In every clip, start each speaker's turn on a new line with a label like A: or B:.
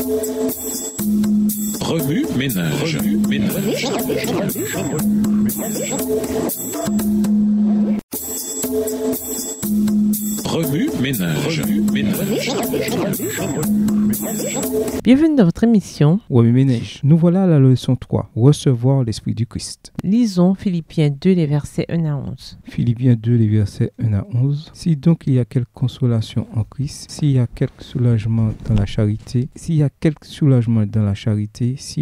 A: Remue ménage. Remue ménage.
B: Bienvenue dans votre émission.
C: Remue ménage. Nous voilà à la leçon 3. Recevoir l'Esprit du Christ.
B: Lisons Philippiens 2, les versets 1 à 11.
C: Philippiens 2, les versets 1 à 11. Si donc il y a quelque consolation en Christ, s'il y a quelque soulagement dans la charité, s'il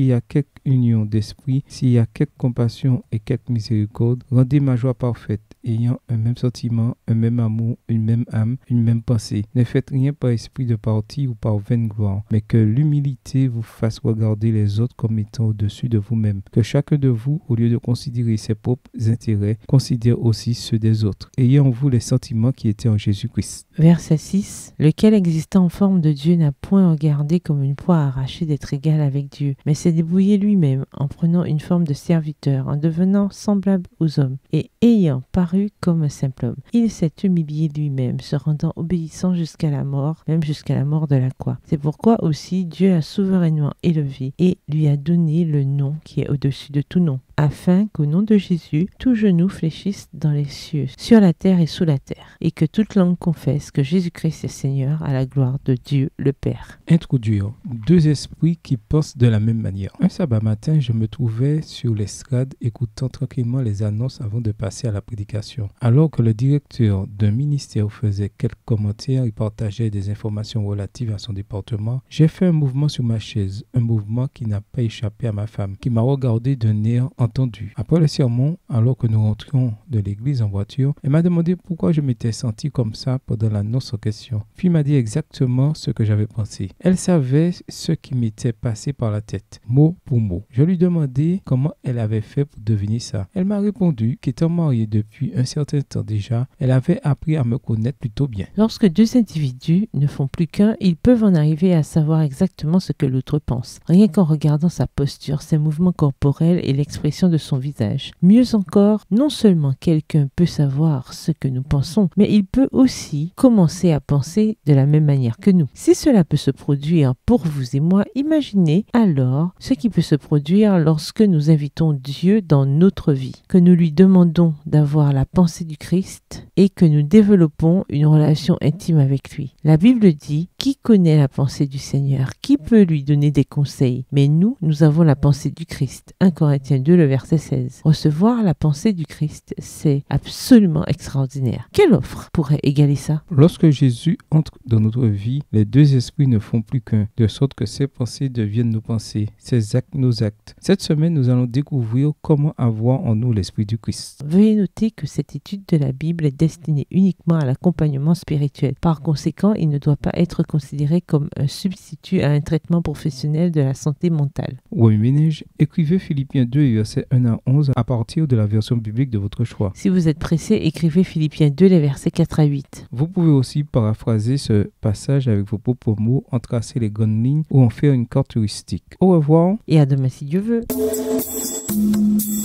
C: y a quelque union d'esprit, s'il y a quelque compassion et quelque miséricorde, rendez ma joie parfaite, ayant un même sentiment, un même amour, une même âme, une même pensée. Ne faites rien par esprit de parti ou par vaine gloire, mais que l'humilité vous fasse regarder les autres comme étant au-dessus de vous-même. Que chacun de vous, au lieu de considérer ses propres intérêts, considère aussi ceux des autres. Ayez en vous les sentiments qui étaient en Jésus-Christ.
B: Verset 6. Lequel existant en forme de Dieu n'a point regardé comme une proie arrachée d'être égal avec Dieu, mais s'est débrouillé lui-même en prenant une forme de serviteur, en devenant semblable aux hommes, et ayant paru comme un simple homme. Il s'est humilié lui-même, se rendant obéissant jusqu'à la mort, même jusqu'à la mort de la croix. C'est pourquoi aussi Dieu l'a souverainement élevé et lui a donné le nom qui est au-dessus de tout nom, afin qu'au nom de Jésus, tout genou fléchisse dans les cieux, sur la terre et sous la terre, et que toute langue confesse que Jésus-Christ est Seigneur, à la gloire de Dieu le Père.
C: Introduire. Deux esprits qui pensent de la même manière. Un sabbat matin, je me trouvais sur l'estrade écoutant tranquillement les annonces avant de passer à la prédication. Alors que le directeur d'un ministère faisait quelques commentaires et partageait des informations relatives à son département, j'ai fait un mouvement sur ma chaise, un mouvement qui n'a pas échappé à ma femme, qui m'a regardé d'un air entendu. Après le sermon, alors que nous rentrions de l'église en voiture, elle m'a demandé pourquoi je m'étais senti comme ça pendant l'annonce en question. Puis m'a dit exactement ce que j'avais pensé. Elle savait ce qui m'était passé par la tête, mot pour mot. Je lui demandai comment elle avait fait pour deviner ça. Elle m'a répondu qu'étant mariée depuis un certain temps déjà, elle avait appris à me connaître plutôt bien.
B: Lorsque deux individus ne font plus qu'un, ils peuvent en arriver à savoir exactement ce que l'autre pense, rien qu'en regardant sa posture, ses mouvements corporels et l'expression de son visage. Mieux encore, non seulement quelqu'un peut savoir ce que nous pensons, mais il peut aussi commencer à penser de la même manière que nous. Si cela peut se produire pour vous et moi, imaginez alors ce qui peut se produire lorsque nous invitons Dieu dans notre vie, que nous lui demandons d'avoir la pensée du Christ et que nous développons une relation intime avec lui. La Bible dit: qui connaît la pensée du Seigneur? Qui peut lui donner des conseils? Mais nous avons la pensée du Christ. 1 Corinthiens 2, le verset 16. Recevoir la pensée du Christ, c'est absolument extraordinaire. Quelle offre pourrait égaler ça?
C: Lorsque Jésus entre dans notre vie, les deux esprits ne font plus qu'un, de sorte que ses pensées deviennent nos pensées, ses actes nos actes. Cette semaine, nous allons découvrir comment avoir en nous l'Esprit du Christ.
B: Veuillez noter que cette étude de la Bible est destinée uniquement à l'accompagnement spirituel. Par conséquent, il ne doit pas être considéré comme un substitut à un traitement professionnel de la santé mentale.
C: Remue ménage, écrivez Philippiens 2, versets 1 à 11 à partir de la version biblique de votre choix.
B: Si vous êtes pressé, écrivez Philippiens 2, les versets 4 à 8.
C: Vous pouvez aussi paraphraser ce passage avec vos propres mots, en tracer les grandes lignes ou en faire une carte touristique. Au revoir.
B: Et à demain si Dieu veut.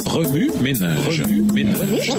A: Remue ménage. Remue ménage.